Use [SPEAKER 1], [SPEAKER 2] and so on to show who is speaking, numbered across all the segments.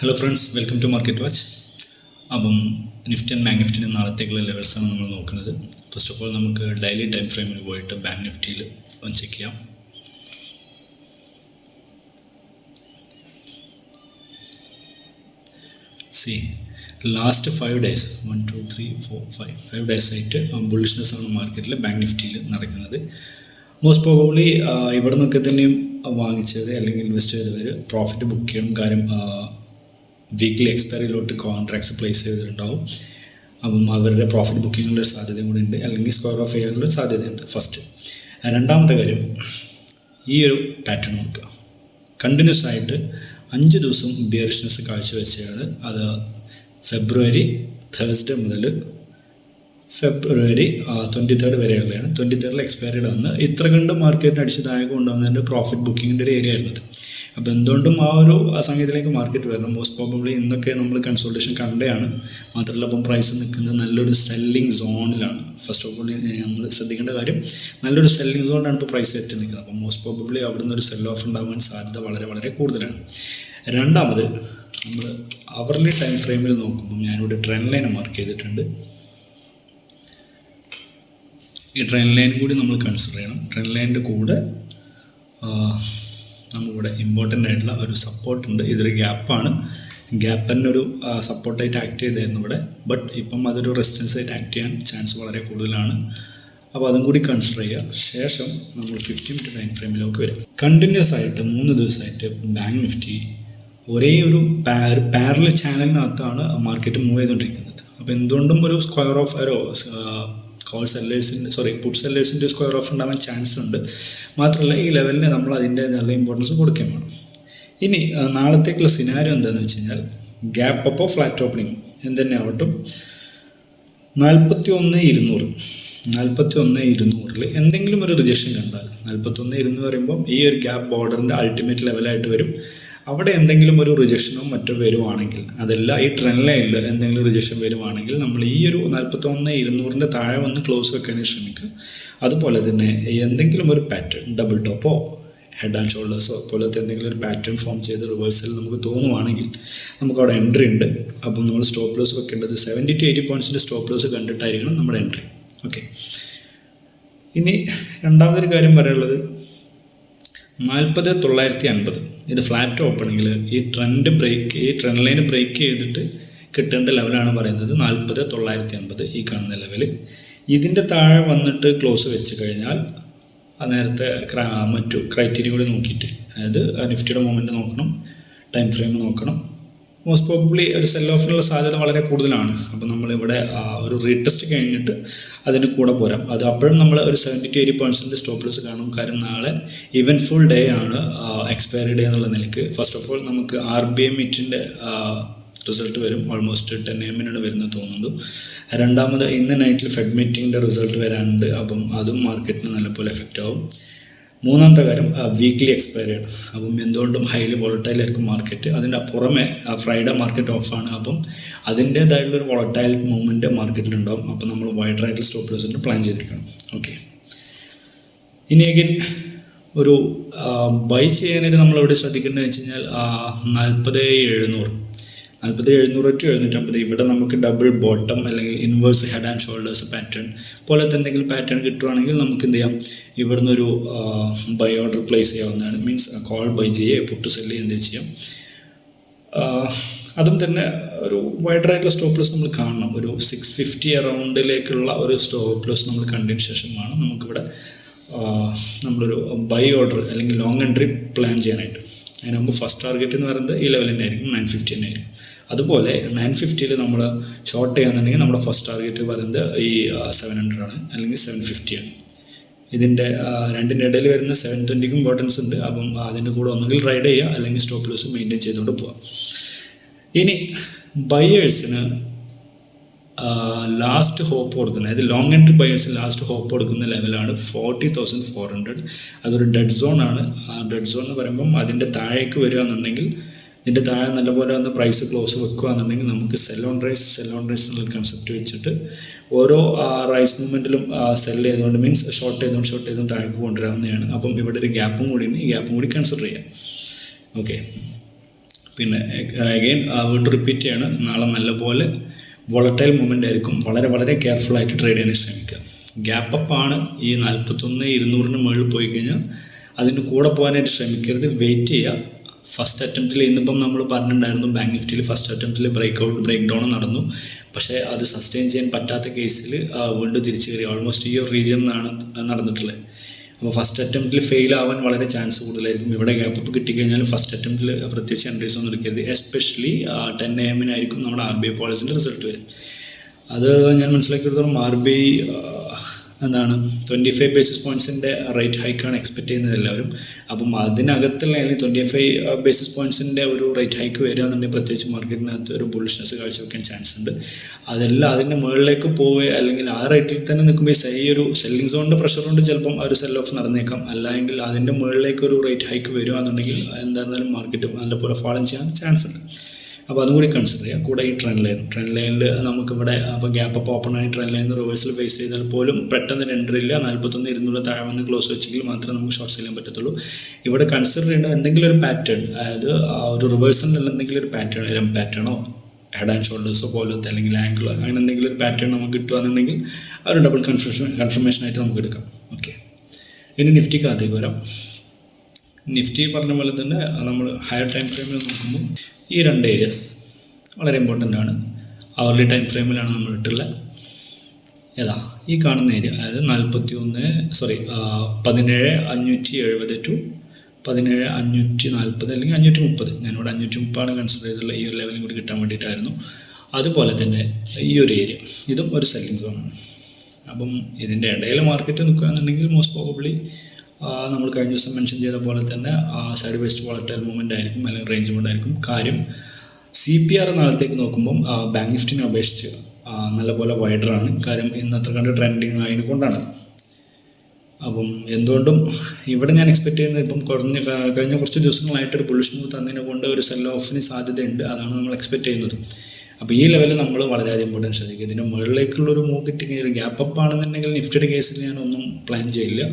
[SPEAKER 1] Hello friends, welcome to Market Watch. അപ്പം Nifty and bank നിഫ്റ്റിൻ്റെ നാളത്തേക്കുള്ള ലെവൽസാണ് നമ്മൾ നോക്കുന്നത്. ഫസ്റ്റ് ഓഫ് ഓൾ നമുക്ക് ഡെയിലി ടൈം ഫ്രെയിമിൽ പോയിട്ട് ബാങ്ക് നിഫ്റ്റിയിൽ ഒന്ന് ചെക്ക് ചെയ്യാം. ലാസ്റ്റ് 5 days 1, 2, 3, 4, 5 days ആയിട്ട് ബുള്ളിഷ്നെസ് ആണ് മാർക്കറ്റിൽ ബാങ്ക് നിഫ്റ്റിയിൽ നടക്കുന്നത്. മോസ്റ്റ് പ്രോബബ്ലി ഇവിടെ നിന്നൊക്കെ തന്നെയും വാങ്ങിച്ചത് അല്ലെങ്കിൽ ഇൻവെസ്റ്റ് ചെയ്തവർ പ്രോഫിറ്റ് ബുക്ക് ചെയ്യണം. കാര്യം വീക്ക്ലി എക്സ്പയറിയിലോട്ട് കോൺട്രാക്ട്സ് പ്ലേസ് ചെയ്തിട്ടുണ്ടാവും. അപ്പം അവരുടെ പ്രോഫിറ്റ് ബുക്കിങ്ങിനുള്ള സാധ്യതയും കൂടി ഉണ്ട്, അല്ലെങ്കിൽ സ്ക്വയർ ഓഫ് ചെയ്യാനുള്ള സാധ്യതയുണ്ട്. ഫസ്റ്റ്. രണ്ടാമത്തെ കാര്യം, ഈ ഒരു പാറ്റേൺ നോക്കുക. കണ്ടിന്യൂസ് ആയിട്ട് 5 ദിവസം ബിയറിഷ്നെസ് കാഴ്ചവെച്ചാണ്. അത് ഫെബ്രുവരി തേഴ്സ്ഡേ മുതൽ ഫെബ്രുവരി 23rd വരെയുള്ളതാണ്. 23rd എക്സ്പയറിഡ് വന്ന് ഇത്ര കണ്ട് മാർക്കറ്റിന് അടിച്ചതായ കൊണ്ടുവന്നതിൻ്റെ പ്രോഫിറ്റ് ബുക്കിങ്ങിൻ്റെ ഒരു ഏരിയ ആയിരുന്നത്. അപ്പോൾ എന്തുകൊണ്ടും ആ ഒരു സമയത്തിലേക്ക് മാർക്കറ്റ് വരണം. മോസ്റ്റ് പ്രോബബ്ലി ഇന്നൊക്കെ നമ്മൾ കൺസോൾട്ടേഷൻ കണ്ടതാണ്. മാത്രമല്ല അപ്പം പ്രൈസ് നിൽക്കുന്നത് നല്ലൊരു സെല്ലിംഗ് സോണിലാണ്. ഫസ്റ്റ് ഓഫ് ഓൾ നമ്മൾ ശ്രദ്ധിക്കേണ്ട കാര്യം, നല്ലൊരു സെല്ലിംഗ് സോണിലാണ് ഇപ്പോൾ പ്രൈസ് എത്തി നിൽക്കുന്നത്. അപ്പം മോസ്റ്റ് പ്രോബബ്ലി അവിടെ നിന്നൊരു സെൽ ഓഫ് ഉണ്ടാകാൻ സാധ്യത വളരെ വളരെ കൂടുതലാണ്. രണ്ടാമത്, നമ്മൾ അവർലി ടൈം ഫ്രെയിമിൽ നോക്കുമ്പോൾ ഞാനിവിടെ ട്രെൻഡ് ലൈൻ മാർക്ക് ചെയ്തിട്ടുണ്ട്. ഈ ട്രെൻഡ് ലൈൻ കൂടി നമ്മൾ കൺസിഡർ ചെയ്യണം. ട്രെൻഡ് ലൈനിൻ്റെ കൂടെ നമുക്കിവിടെ ഇമ്പോർട്ടൻ്റ് ആയിട്ടുള്ള ഒരു സപ്പോർട്ടുണ്ട്. ഇതൊരു ഗ്യാപ്പാണ്. ഗ്യാപ്പ് തന്നെ ഒരു സപ്പോർട്ടായിട്ട് ആക്ട് ചെയ്തായിരുന്നു ഇവിടെ. ബട്ട് ഇപ്പം അതൊരു റെസിസ്റ്റൻസ് ആയിട്ട് ആക്ട് ചെയ്യാൻ ചാൻസ് വളരെ കൂടുതലാണ്. അപ്പോൾ അതും കൂടി കൺസിഡർ ചെയ്യുക. ശേഷം നമ്മൾ 15-minute ടൈം ഫ്രെയിമിലേക്ക് വരും. കണ്ടിന്യൂസ് ആയിട്ട് 3 ദിവസമായിട്ട് ബാങ്ക് നിഫ്റ്റി ഒരേ ഒരു പാരലൽ ചാനലിനകത്താണ് മാർക്കറ്റ് മൂവ് ചെയ്തുകൊണ്ടിരിക്കുന്നത്. അപ്പോൾ എന്തുകൊണ്ടും ഒരു സ്ക്വയർ ഓഫ് പുട്ട് സെല്ലേഴ്സിൻ്റെ സ്ക്വയർ ഓഫ് ഉണ്ടാവാൻ ചാൻസ് ഉണ്ട്. മാത്രമല്ല ഈ ലെവലിന് നമ്മൾ അതിൻ്റെ നല്ല ഇമ്പോർട്ടൻസ് കൊടുക്കുകയും വേണം. ഇനി നാളത്തേക്കുള്ള സിനാരിയോ എന്താണെന്ന് വെച്ച് കഴിഞ്ഞാൽ, ഗ്യാപ്പ് അപ്പോ ഫ്ലാറ്റ് ഓപ്പണിംഗ് എന്തുതന്നെ ആവട്ടും 41,200 എന്തെങ്കിലും ഒരു റിജക്ഷൻ കണ്ടാൽ, 41,200 പറയുമ്പം ഈ ഒരു ഗ്യാപ്പ് ബോർഡറിൻ്റെ അൾട്ടിമേറ്റ് ലെവലായിട്ട് വരും. അവിടെ എന്തെങ്കിലും ഒരു റിജക്ഷനോ മറ്റോ വരുവാണെങ്കിൽ, അതല്ല ഈ ട്രെൻഡ് ലൈനിൽ എന്തെങ്കിലും റിജക്ഷൻ വരുവാണെങ്കിൽ, നമ്മൾ ഈ ഒരു 41,200 താഴെ വന്ന് ക്ലോസ് വെക്കാനായി ശ്രമിക്കുക. അതുപോലെ തന്നെ എന്തെങ്കിലും ഒരു പാറ്റേൺ, ഡബിൾ ടോപ്പോ ഹെഡ് ആൻഡ് ഷോൾഡേഴ്സോ പോലത്തെ എന്തെങ്കിലും ഒരു പാറ്റേൺ ഫോം ചെയ്ത് റിവേഴ്സൽ നമുക്ക് തോന്നുവാണെങ്കിൽ നമുക്കവിടെ എൻട്രി ഉണ്ട്. അപ്പം നമ്മൾ സ്റ്റോപ്പ് ലോസ് വെക്കേണ്ടത് 70 to 80 പോയിൻറ്റ്സിൻ്റെ സ്റ്റോപ്പ് ലോസ് കണ്ടിട്ടായിരിക്കണം നമ്മുടെ എൻട്രി. ഓക്കെ. ഇനി രണ്ടാമതൊരു കാര്യം പറയാനുള്ളത്, 40,950 ഇത് ഫ്ലാറ്റ് ഓപ്പണിങ്ങിൽ ഈ ട്രെൻഡ് ലൈന് ബ്രേക്ക് ചെയ്തിട്ട് കിട്ടേണ്ട ലെവലാണ് പറയുന്നത് 40,950 ഈ കാണുന്ന ലെവൽ. ഇതിൻ്റെ താഴെ വന്നിട്ട് ക്ലോസ് വെച്ച് കഴിഞ്ഞാൽ നേരത്തെ മറ്റു ക്രൈറ്റീരിയ കൂടി നോക്കിയിട്ട്, അതായത് നിഫ്റ്റിയുടെ മൂവ്മെൻറ്റ് നോക്കണം, ടൈം ഫ്രെയിം നോക്കണം. മോസ്റ്റ് പ്രോബബ്ലി ഒരു സെൽ ഓഫിനുള്ള സാധ്യത വളരെ കൂടുതലാണ്. അപ്പോൾ നമ്മളിവിടെ ഒരു റീടെസ്റ്റ് കഴിഞ്ഞിട്ട് അതിന് കൂടെ പോരാം. അത് അപ്പോഴും നമ്മൾ ഒരു 70 to 80 പോയിൻറ്റ്സിൻ്റെ സ്റ്റോപ്പ് ലോസ് കാണും. കാര്യം നാളെ ഇവൻറ്റ്ഫുൾ ഡേ ആണ്, എക്സ്പയറി ഡേ എന്നുള്ള നിലയ്ക്ക്. ഫസ്റ്റ് ഓഫ് ഓൾ നമുക്ക് RBI മീറ്റിൻ്റെ റിസൾട്ട് വരും. ഓൾമോസ്റ്റ് 10 AM വരുന്നത് തോന്നുന്നു. രണ്ടാമത് ഇന്ന് നൈറ്റിൽ ഫെഡ് മീറ്റിങ്ങിൻ്റെ റിസൾട്ട് വരാനുണ്ട്. അപ്പം അതും മാർക്കറ്റിന് നല്ലപോലെ എഫക്റ്റ് ആവും. മൂന്നാമത്തെ കാര്യം, വീക്ക്ലി എക്സ്പയറി ആണ്. അപ്പം എന്തുകൊണ്ടും ഹൈലി വോളറ്റൈൽ ആയിരിക്കും മാർക്കറ്റ്. അതിൻ്റെ പുറമെ ഫ്രൈഡേ മാർക്കറ്റ് ഓഫാണ്. അപ്പം അതിൻ്റേതായിട്ടുള്ളൊരു വോളറ്റൈൽ മൂവ്മെൻറ്റ് മാർക്കറ്റിലുണ്ടാവും. അപ്പം നമ്മൾ വൈഡറായിട്ടുള്ള സ്റ്റോപ്പ് ലോസിന് പ്ലാൻ ചെയ്തിരിക്കണം. ഓക്കെ. ഇനി അഗൈൻ ഒരു ബൈ ചെയ്യാനായിട്ട് നമ്മളെവിടെ ശ്രദ്ധിക്കേണ്ടതെന്ന് വെച്ച് കഴിഞ്ഞാൽ 40,700 to 750 ഇവിടെ നമുക്ക് ഡബിൾ ബോട്ടം അല്ലെങ്കിൽ inverse head and shoulders pattern പോലത്തെ എന്തെങ്കിലും പാറ്റേൺ കിട്ടുവാണെങ്കിൽ നമുക്ക് എന്ത് ചെയ്യാം, ഇവിടുന്ന് ഒരു ബൈ ഓർഡർ പ്ലേസ് ചെയ്യാവുന്നതാണ്. മീൻസ് കോൾ ബൈ ചെയ്യുക, പുട്ട് സെല്ല് ചെയ്യുക, എന്ത് ചെയ്യാം. അതും തന്നെ ഒരു വൈഡറായിട്ടുള്ള സ്റ്റോപ്പ് ലോസ് നമ്മൾ കാണണം. ഒരു 650 അറൗണ്ടിലേക്കുള്ള ഒരു സ്റ്റോപ്പ് ലോസ് നമ്മൾ കണ്ടതിന് ശേഷമാണ് നമുക്കിവിടെ നമ്മളൊരു ബൈ ഓർഡർ അല്ലെങ്കിൽ ലോങ് എൻട്രി പ്ലാൻ ചെയ്യാനായിട്ട്. അതിന് മുമ്പ് ഫസ്റ്റ് ടാർഗറ്റ് എന്ന് പറയുന്നത് ഈ ലെവൽ തന്നെ ആയിരിക്കും, 950 തന്നെ ആയിരിക്കും. അതുപോലെ 950 നമ്മൾ ഷോർട്ട് ചെയ്യാന്നുണ്ടെങ്കിൽ നമ്മുടെ ഫസ്റ്റ് ടാർഗറ്റ് പറയുന്നത് ഈ 700 ആണ്, അല്ലെങ്കിൽ 750 ആണ്. ഇതിൻ്റെ രണ്ടിൻ്റെ ഇടയിൽ വരുന്ന 720 ഇമ്പോർട്ടൻസ് ഉണ്ട്. അപ്പം അതിൻ്റെ കൂടെ ഒന്നുകിൽ റൈഡ് ചെയ്യുക, അല്ലെങ്കിൽ സ്റ്റോപ്പ് ലോസ് മെയിൻറ്റെയിൻ ചെയ്തുകൊണ്ട് പോവാം. ഇനി ബയേഴ്സിന് ലാസ്റ്റ് ഹോപ്പ് കൊടുക്കുന്നത്, അതായത് long entry buyers last hope കൊടുക്കുന്ന ലെവലാണ് 40,400. അതൊരു ഡെഡ് സോൺ ആണ്. ആ ഡെഡ് സോൺ എന്ന് പറയുമ്പം അതിൻ്റെ താഴേക്ക് വരിക എന്നുണ്ടെങ്കിൽ, ഇതിൻ്റെ താഴെ നല്ലപോലെ വന്ന് പ്രൈസ് ക്ലോസ് വെക്കുക എന്നുണ്ടെങ്കിൽ നമുക്ക് സെൽ ഓൺ റൈസ് എന്നുള്ള കൺസെപ്റ്റ് വെച്ചിട്ട് ഓരോ റൈസ് മൂവ്മെൻറ്റിലും സെൽ ചെയ്തുകൊണ്ട്, മീൻസ് ഷോർട്ട് ചെയ്തുകൊണ്ട് താഴേക്ക് കൊണ്ടുവരാവുന്നതാണ്. അപ്പം ഇവിടെ ഒരു ഗ്യാപ്പും കൂടി കൺസിഡർ ചെയ്യാം. ഓക്കെ. പിന്നെ അഗെയിൻ വീണ്ടും റിപ്പീറ്റ് ചെയ്യാണ്, നാളെ നല്ലപോലെ വോളറ്റൈൽ മൂവ്മെൻ്റ് ആയിരിക്കും. വളരെ വളരെ കെയർഫുള്ളായിട്ട് ട്രേഡ് ചെയ്യാൻ ശ്രമിക്കുക. ഗ്യാപ്പ് അപ്പ് ആണ് ഈ 41,200 മുകളിൽ പോയി കഴിഞ്ഞാൽ അതിന് കൂടെ പോകാനായിട്ട് ശ്രമിക്കരുത്, വെയിറ്റ് ചെയ്യുക. ഫസ്റ്റ് അറ്റംപ്റ്റിൽ ഇന്നിപ്പം നമ്മൾ പറഞ്ഞിട്ടുണ്ടായിരുന്നു ബാങ്ക് നിഫ്റ്റിയിൽ ഫസ്റ്റ് അറ്റംപ്റ്റിൽ ബ്രേക്ക് ഡൗൺ നടന്നു. പക്ഷേ അത് സസ്റ്റെയിൻ ചെയ്യാൻ പറ്റാത്ത കേസിൽ വീണ്ടും തിരിച്ചു കയറി ഓൾമോസ്റ്റ് ഈ ഒരു റീജിയൻ നിന്നാണ് നടന്നിട്ടുള്ളത്. അപ്പോൾ ഫസ്റ്റ് അറ്റംപ്റ്റിൽ ഫെയിൽ ആവാൻ വളരെ ചാൻസ് കൂടുതലായിരിക്കും. ഇവിടെ ഗ്യാപ്പ് അപ്പ് കിട്ടിക്കഴിഞ്ഞാൽ ഫസ്റ്റ് അറ്റംപ്റ്റിൽ പ്രത്യേകിച്ച് എൻട്രീസ് ഒന്നും എടുക്കരുത്. എസ്പെഷ്യലി 10 AM നമ്മുടെ RBI പോളിസിൻ്റെ റിസൾട്ട് വരും. അത് ഞാൻ മനസ്സിലാക്കിയെടുത്തോളം RBI 25 ബേസിസ് പോയിൻറ്റ്സിൻ്റെ റേറ്റ് ഹൈക്കാണ് എക്സ്പെക്റ്റ് ചെയ്യുന്നത് എല്ലാവരും. അപ്പം അതിനകത്തുള്ള അല്ലെങ്കിൽ 25 ബേസിസ് പോയിൻറ്റ്സിൻ്റെ ഒരു റേറ്റ് ഹൈക്ക് വരികയാണെന്നുണ്ടെങ്കിൽ പ്രത്യേകിച്ച് മാർക്കറ്റിനകത്ത് ഒരു ബുള്ളിഷ്നെസ് കാഴ്ചവെക്കാൻ ചാൻസ് ഉണ്ട്. അതെല്ലാം അതിൻ്റെ മുകളിലേക്ക് പോവുക അല്ലെങ്കിൽ ആ റേറ്റിൽ തന്നെ നിൽക്കുമ്പോൾ ഈ ഒരു സെല്ലിംഗ് സോണിൻ്റെ പ്രഷർ കൊണ്ട് ചിലപ്പം ഒരു സെൽ ഓഫ് നടന്നേക്കാം. അല്ലെങ്കിൽ അതിൻ്റെ മുകളിലേക്ക് ഒരു റേറ്റ് ഹൈക്ക് വരികയാണെന്നുണ്ടെങ്കിൽ എന്തായിരുന്നാലും മാർക്കറ്റ് നല്ലപോലെ ഫോളോ ചെയ്യാൻ ചാൻസ് ഉണ്ട്. അപ്പോൾ അതും കൂടി കൺസിഡർ ചെയ്യുക. കൂടെ ഈ ട്രെൻഡ് ലൈനിൽ നമുക്കിവിടെ അപ്പോൾ ഗ്യാപ്പ് അപ്പ് ഓപ്പൺ ആയി ട്രെൻഡ് ലൈനിൽ റിവേഴ്സിൽ ഫേസ് ചെയ്താൽ പോലും പെട്ടെന്ന് എൻട്രി ഇല്ല. 41,200 താഴെ വന്ന് ക്ലോസ് വെച്ചെങ്കിൽ മാത്രമേ നമുക്ക് ഷോർട്ട് സെയിൽ ചെയ്യാൻ പറ്റത്തുള്ളൂ. ഇവിടെ കൺസിഡർ ചെയ്യേണ്ട എന്തെങ്കിലും ഒരു പാറ്റേൺ, അതായത് ഒരു റിവേഴ്സലിൽ എന്തെങ്കിലും ഒരു പാറ്റേണോ ഹെഡ് ആൻഡ് ഷോൾഡേഴ്സോ പോലത്തെ അല്ലെങ്കിൽ ആംഗിളോ അങ്ങനെ എന്തെങ്കിലും ഒരു പാറ്റേൺ നമുക്ക് കിട്ടുകയാണെന്നുണ്ടെങ്കിൽ ആ ഒരു ഡബിൾ കൺഫർമേഷനായിട്ട് നമുക്ക് എടുക്കാം. ഓക്കെ, ഇനി നിഫ്റ്റിക്കകത്തേക്ക് വരാം. നിഫ്റ്റി പറഞ്ഞ പോലെ തന്നെ നമ്മൾ ഹയർ ടൈം ഫ്രെയിമിൽ നോക്കുമ്പോൾ ഈ 2 ഏരിയാസ് വളരെ ഇമ്പോർട്ടൻ്റ് ആണ്. അവർലി ടൈം ഫ്രെയിമിലാണ് നമ്മൾ ഇട്ടുള്ളത്. ഈ കാണുന്ന ഏരിയ, അതായത് 17,570 ടു 17,540 അല്ലെങ്കിൽ 530. ഞാനിവിടെ 530 കൺസിഡർ ചെയ്തിട്ടുള്ള ഈ ഒരു ലെവലും കൂടി കിട്ടാൻ വേണ്ടിയിട്ടായിരുന്നു. അതുപോലെ തന്നെ ഈ ഒരു ഏരിയ ഇതും ഒരു സെല്ലിംഗ് സോണാണ്. അപ്പം ഇതിൻ്റെ ഇടയിൽ മാർക്കറ്റ് നിൽക്കുകയാണെന്നുണ്ടെങ്കിൽ മോസ്റ്റ് പ്രോബബ്ലി നമ്മൾ കഴിഞ്ഞ ദിവസം മെൻഷൻ ചെയ്ത പോലെ തന്നെ സൈഡ് വേസ്റ്റ് വോളറ്റൈൽ മൂവ്മെൻ്റ് ആയിരിക്കും അല്ലെങ്കിൽ റേഞ്ച് മൂവ്മെൻ്റ് ആയിരിക്കും. കാര്യം CPR നാളത്തേക്ക് നോക്കുമ്പം ബാങ്ക് നിഫ്റ്റിനെ അപേക്ഷിച്ച് നല്ലപോലെ വൈഡറാണ്. കാര്യം ഇന്നത്തെ കണ്ട് ട്രെൻഡിങ് ആയതിനെ കൊണ്ടാണ്. അപ്പം എന്തുകൊണ്ടും ഇവിടെ ഞാൻ എക്സ്പെക്റ്റ് ചെയ്യുന്നത് ഇപ്പം കഴിഞ്ഞ കുറച്ച് ദിവസങ്ങളായിട്ടൊരു ബുള്ളിഷ് മൂവ് തന്നതിനെ കൊണ്ട് ഒരു സെൽ ഓഫിന് സാധ്യതയുണ്ട്. അതാണ് നമ്മൾ എക്സ്പെക്റ്റ് ചെയ്യുന്നത്. അപ്പോൾ ഈ ലെവലിൽ നമ്മൾ വളരെയധികം ഇമ്പോർട്ടൻസ് ശ്രദ്ധിക്കുക. ഇതിൻ്റെ മുകളിലേക്കുള്ളൊരു മൂവ് കിട്ടി ഒരു ഗ്യാപ്പ് അപ്പ് ആണെന്നുണ്ടെങ്കിൽ നിഫ്റ്റിയുടെ കേസിൽ ഞാനൊന്നും പ്ലാൻ ചെയ്യില്ല.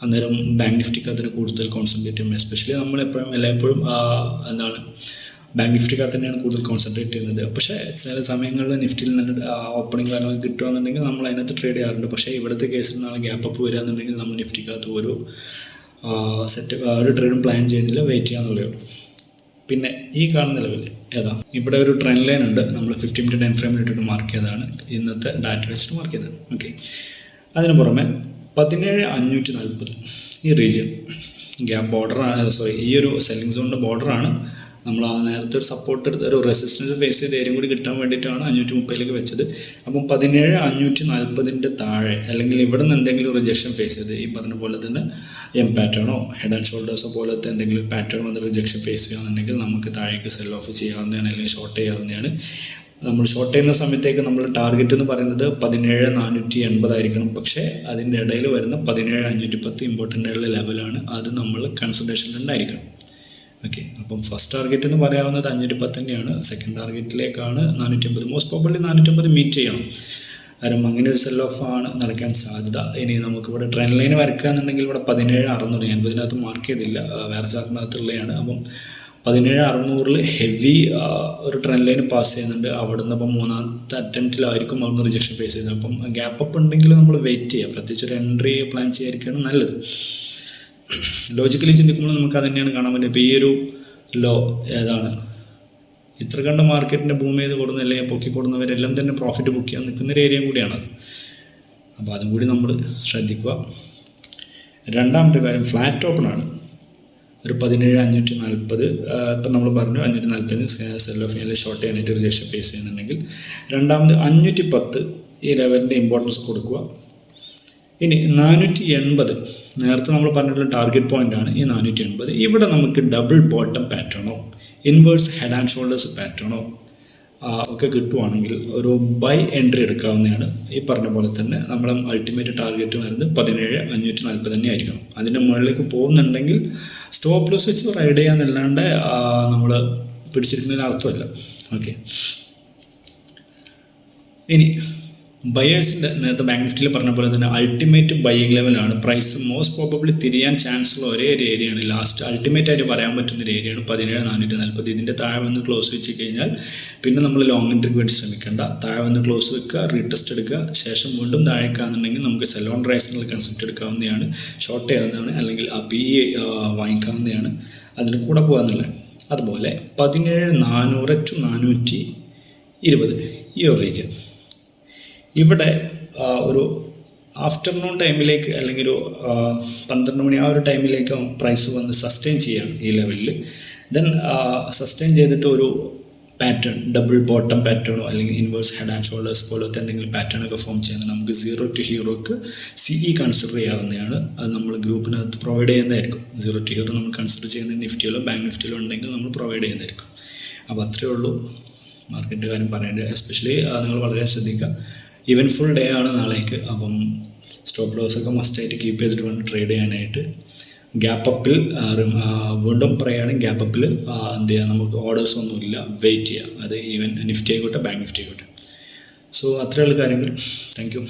[SPEAKER 1] അന്നേരം ബാങ്ക് നിഫ്റ്റിക്ക് അതിന് കൂടുതൽ കോൺസെൻട്രേറ്റ് ചെയ്യും. എസ്പെഷ്യലി നമ്മളെപ്പോഴും എല്ലായ്പ്പോഴും ബാങ്ക് നിഫ്റ്റിക്കകത്ത് തന്നെയാണ് കൂടുതൽ കോൺസെൻട്രേറ്റ് ചെയ്യുന്നത്. പക്ഷേ ചില സമയങ്ങളിൽ നിഫ്റ്റിയിൽ നല്ല ഓപ്പണിംഗ് കാര്യങ്ങൾ കിട്ടുകയാണെന്നുണ്ടെങ്കിൽ നമ്മൾ അതിനകത്ത് ട്രേഡ് ചെയ്യാറുണ്ട്. പക്ഷേ ഇവിടുത്തെ കേസിൽ നാളെ ഗ്യാപ്പ് അപ്പ് വരികയാണെന്നുണ്ടെങ്കിൽ നമ്മൾ നിഫ്റ്റിക്കകത്ത് ഒരു ട്രേഡും പ്ലാൻ ചെയ്യുന്നില്ല, വെയിറ്റ് ചെയ്യാന്നുള്ളേ ഉള്ളൂ. പിന്നെ ഈ കാണുന്ന ലെവൽ ഇവിടെ ഒരു ട്രെൻഡ് ലൈൻ ഉണ്ട്. നമ്മൾ 50 മിനിറ്റ് ടൈം ഫ്രെയിമിൽ ഇട്ടിട്ട് മാർക്ക് ചെയ്തതാണ്, ഇന്നത്തെ ഡാറ്റ വെച്ചിട്ട് മാർക്ക് ചെയ്തതാണ്. ഓക്കെ, അതിന് പുറമെ 17,540 ഈ റീജിയൻ ഗ്യാപ്പ് ബോർഡറാണ്, ഈ ഒരു സെല്ലിംഗ് സോണിൻ്റെ ബോർഡറാണ്. നമ്മൾ നേരത്തെ ഒരു സപ്പോർട്ട് എടുത്ത് ഒരു റെസിസ്റ്റൻസ് ഫേസ് ചെയ്ത് ഏരിയ കൂടി കിട്ടാൻ വേണ്ടിയിട്ടാണ് 530 വെച്ചത്. അപ്പം 17,540 താഴെ അല്ലെങ്കിൽ ഇവിടെ നിന്ന് എന്തെങ്കിലും റിജക്ഷൻ ഫേസ് ചെയ്ത് ഈ പറഞ്ഞ പോലെ തന്നെ പാറ്റേണോ ഹെഡ് ആൻഡ് ഷോൾഡേഴ്സോ പോലത്തെ എന്തെങ്കിലും പാറ്റേൺ വന്ന് റിജക്ഷൻ ഫേസ് ചെയ്യുകയാണെന്നുണ്ടെങ്കിൽ നമുക്ക് താഴേക്ക് സെൽ ഓഫ് ചെയ്യാവുന്നതാണ് അല്ലെങ്കിൽ ഷോർട്ട് ചെയ്യാവുന്നതാണ്. നമ്മൾ ഷോർട്ട് ചെയ്യുന്ന സമയത്തേക്ക് നമ്മൾ ടാർഗറ്റ് എന്ന് പറയുന്നത് 17,480 ആയിരിക്കണം. പക്ഷേ അതിൻ്റെ ഇടയിൽ വരുന്ന 17,510 ഇമ്പോർട്ടൻ്റ് ആയിട്ടുള്ള ലെവലാണ്. അത് നമ്മൾ കൺസിഡറേഷനിലുണ്ടായിരിക്കണം. ഓക്കെ, അപ്പം ഫസ്റ്റ് ടാർഗറ്റ് എന്ന് പറയാവുന്നത് 510 തന്നെയാണ്. സെക്കൻഡ് ടാർഗറ്റിലേക്കാണ് 450. മോസ്റ്റ് പ്രോബബ്ലി 450 മീറ്റ് ചെയ്യണം. കാരണം അങ്ങനെ ഒരു സെൽ ഓഫ് ആണ് നടക്കാൻ സാധ്യത. ഇനി നമുക്കിവിടെ ട്രെൻഡ് ലൈൻ വരയ്ക്കുക എന്നുണ്ടെങ്കിൽ ഇവിടെ 17,600 ഞാൻ ഇതിനകത്ത് മാർക്ക് ചെയ്തില്ല, വേറെ ചാർട്ടിനകത്തുള്ളതാണ്. അപ്പം 17,600 ഹെവി ഒരു ട്രെൻഡ് ലൈൻ പാസ് ചെയ്യുന്നുണ്ട്. അവിടെ നിന്ന് അപ്പം 3ാമത്തെ അറ്റംപ്റ്റിലായിരിക്കും അവിടുന്ന് റിജക്ഷൻ ഫേസ് ചെയ്യുന്നത്. അപ്പം ഗ്യാപ്പ് അപ്പ് ഉണ്ടെങ്കിൽ നമ്മൾ വെയിറ്റ് ചെയ്യുക, പ്രത്യേകിച്ച് ഒരു എൻട്രി പ്ലാൻ ചെയ്യാതിരിക്കുകയാണ് നല്ലത്. ലോജിക്കലി ചിന്തിക്കുമ്പോൾ നമുക്ക് അത് തന്നെയാണ് കാണാൻ പറ്റും. ഇപ്പോൾ ഈ ഒരു ലോ ഇത്ര കണ്ട മാർക്കറ്റിൻ്റെ ബൂം ചെയ്ത് കൊടുക്കുന്ന അല്ലെങ്കിൽ പൊക്കി കൊടുക്കുന്നവരെല്ലാം തന്നെ പ്രോഫിറ്റ് ബുക്ക് ചെയ്യാൻ നിൽക്കുന്നൊരു ഏരിയയും കൂടിയാണ്. അപ്പോൾ അതും കൂടി നമ്മൾ ശ്രദ്ധിക്കുക. രണ്ടാമത്തെ കാര്യം ഫ്ലാറ്റ് ഓപ്പൺ ആണ്. ഒരു 17,540 ഇപ്പം നമ്മൾ പറഞ്ഞു 540 സെൽ ഓഫ് അല്ലെങ്കിൽ ഷോർട്ട് ചെയ്യാനായിട്ട് റിജക്ഷൻ ഫേസ് ചെയ്യുന്നുണ്ടെങ്കിൽ. രണ്ടാമത് 510 ഈ ലെവലിൻ്റെ ഇമ്പോർട്ടൻസ് കൊടുക്കുക. ഇനി 480 നേരത്തെ നമ്മൾ പറഞ്ഞിട്ടുള്ള ടാർഗറ്റ് പോയിൻ്റ് ആണ്. ഈ 480 ഇവിടെ നമുക്ക് ഡബിൾ ബോട്ടം പാറ്റേണോ ഇൻവേഴ്സ് ഹെഡ് ആൻഡ് ഷോൾഡേഴ്സ് പാറ്റേണോ ഒക്കെ കിട്ടുവാണെങ്കിൽ ഒരു ബൈ എൻട്രി എടുക്കാവുന്നതാണ്. ഈ പറഞ്ഞ പോലെ തന്നെ നമ്മുടെ അൾട്ടിമേറ്റ് ടാർഗറ്റ് വരുന്നത് 17,540 തന്നെ ആയിരിക്കണം. അതിൻ്റെ മുകളിലേക്ക് പോകുന്നുണ്ടെങ്കിൽ സ്റ്റോപ്പ് ലോസ് വെച്ച് റൈഡ് ചെയ്യാന്നല്ലാണ്ട് നമ്മൾ പിടിച്ചിരിക്കുന്നതിന് അർത്ഥമല്ല. ഓക്കെ, ഇനി ബയേഴ്സിൻ്റെ നേരത്തെ ബാങ്ക് നിഫ്റ്റിയിൽ പറഞ്ഞ പോലെ തന്നെ അൾട്ടിമേറ്റ് ബൈയിങ് ലെവലാണ്. പ്രൈസ് മോസ്റ്റ് പ്രോബബ്ലി തിരിയാൻ ചാൻസ് ഉള്ള ഒരേ ഒരു ഏരിയയാണ്, ലാസ്റ്റ് അൾട്ടിമേറ്റ് ആയിട്ട് പറയാൻ പറ്റുന്ന ഒരു ഏരിയയാണ് 17,440. ഇതിൻ്റെ താഴെ വന്ന് ക്ലോസ് വെച്ച് കഴിഞ്ഞാൽ പിന്നെ നമ്മൾ ലോങ് എൻട്രിക്ക് വേണ്ടി ശ്രമിക്കേണ്ട. താഴെ വന്ന് ക്ലോസ് വെക്കുക, റീടെസ്റ്റ് എടുക്കുക, ശേഷം വീണ്ടും താഴേക്കാണെന്നുണ്ടെങ്കിൽ നമുക്ക് സെലോൺ റൈസിനുള്ള കൺസെപ്റ്റ് എടുക്കാവുന്നതാണ്, ഷോർട്ട് ചെയ്യാവുന്നതാണ്, അല്ലെങ്കിൽ ആ പി വാങ്ങിക്കാവുന്നതാണ്, അതിന് കൂടെ പോകാമെന്നുള്ളത്. അതുപോലെ 17,400 to 420 ഈ ഒരു റീജിയൻ ഇവിടെ ഒരു ആഫ്റ്റർനൂൺ ടൈമിലേക്ക് അല്ലെങ്കിൽ ഒരു 12 മണി ആ ഒരു ടൈമിലേക്ക് പ്രൈസ് വന്ന് സസ്റ്റെയിൻ ചെയ്യാണ് ഈ ലെവലിൽ. ദെൻ സസ്റ്റെയിൻ ചെയ്തിട്ട് ഒരു പാറ്റേൺ, ഡബിൾ ബോട്ടം പാറ്റേണോ അല്ലെങ്കിൽ ഇൻവേഴ്സ് ഹെഡ് ആൻഡ് ഷോൾഡേഴ്സ് പോലത്തെ എന്തെങ്കിലും പാറ്റേണൊക്കെ ഫോം ചെയ്യുന്നത് നമുക്ക് 0 to ഹീറോക്ക് CE കൺസിഡർ ചെയ്യാവുന്നതാണ്. അത് നമ്മൾ ഗ്രൂപ്പിനകത്ത് പ്രൊവൈഡ് ചെയ്യുന്നതായിരിക്കും. 0 to ഹീറോ നമ്മൾ കൺസിഡർ ചെയ്യുന്ന നിഫ്റ്റിയിലോ ബാങ്ക് നിഫ്റ്റിയിലോ ഉണ്ടെങ്കിൽ നമ്മൾ പ്രൊവൈഡ് ചെയ്യുന്നതായിരിക്കും. അപ്പോൾ അത്രയേ ഉള്ളൂ മാർക്കറ്റ് കാര്യം പറയേണ്ടത്. എസ്പെഷ്യലി നിങ്ങൾ വളരെ ശ്രദ്ധിക്കുക, ഈവൻ ഫുൾ ഡേ ആണ് നാളേക്ക്. അപ്പം സ്റ്റോപ്പ് ലോസൊക്കെ മസ്റ്റായിട്ട് കീപ്പ് ചെയ്തിട്ട് വേണം ട്രേഡ് ചെയ്യാനായിട്ട്. ഗ്യാപ്പ് അപ്പിൽ വീണ്ടും പറയുകയാണെങ്കിൽ ഗ്യാപ്പ് അപ്പിൽ എന്ത് ചെയ്യുക, നമുക്ക് ഓർഡേഴ്സ് ഒന്നുമില്ല, വെയിറ്റ് ചെയ്യുക. അത് ഈവൻ നിഫ്റ്റി ആയിക്കോട്ടെ ബാങ്ക് നിഫ്റ്റി ആയിക്കോട്ടെ. സോ അത്രയുള്ള കാര്യങ്ങൾ. Thank you.